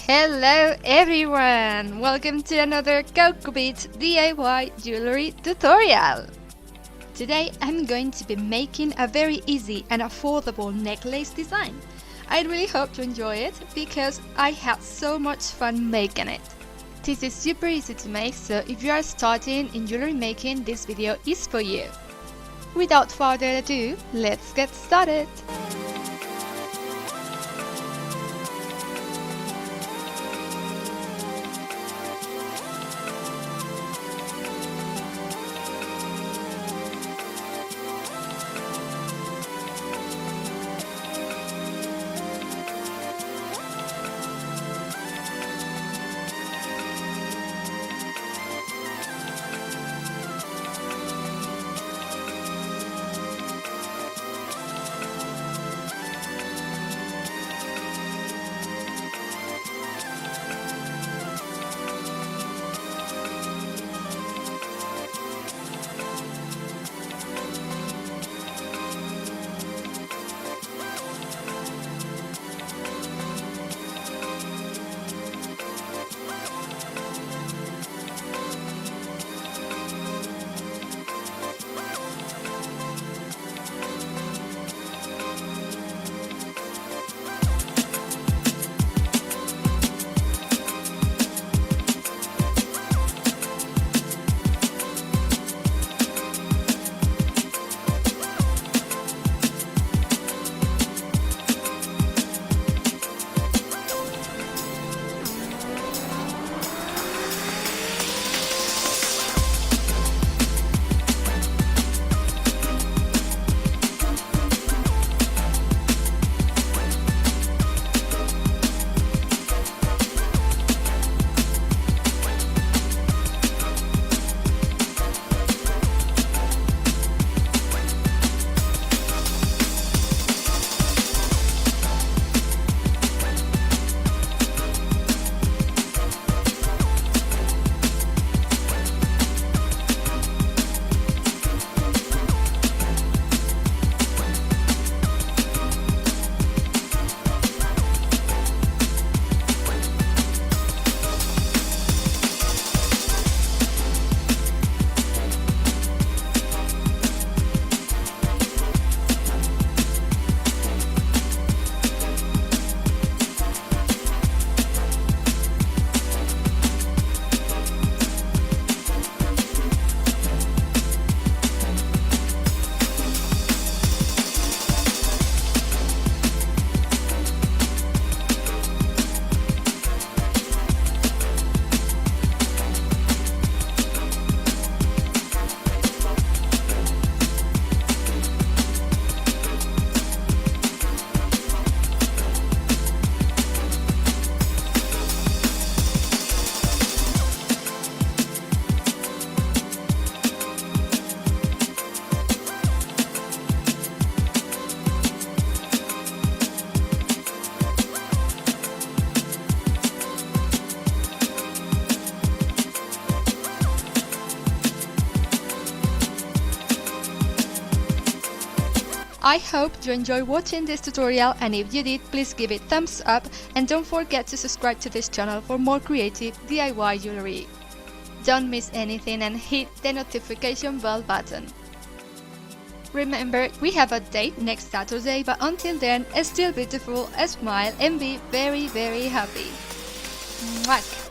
Hello everyone! Welcome to another Cocobeat DIY jewelry tutorial! Today I'm going to be making a very easy and affordable necklace design. I really hope you enjoy it because I had so much fun making it. This is super easy to make, so if you are starting in jewelry making, this video is for you. Without further ado, let's get started! I hope you enjoyed watching this tutorial, and if you did, please give it thumbs up and don't forget to subscribe to this channel for more creative DIY jewelry. Don't miss anything and hit the notification bell button. Remember, we have a date next Saturday, but until then, stay beautiful, smile and be very happy. Mwah!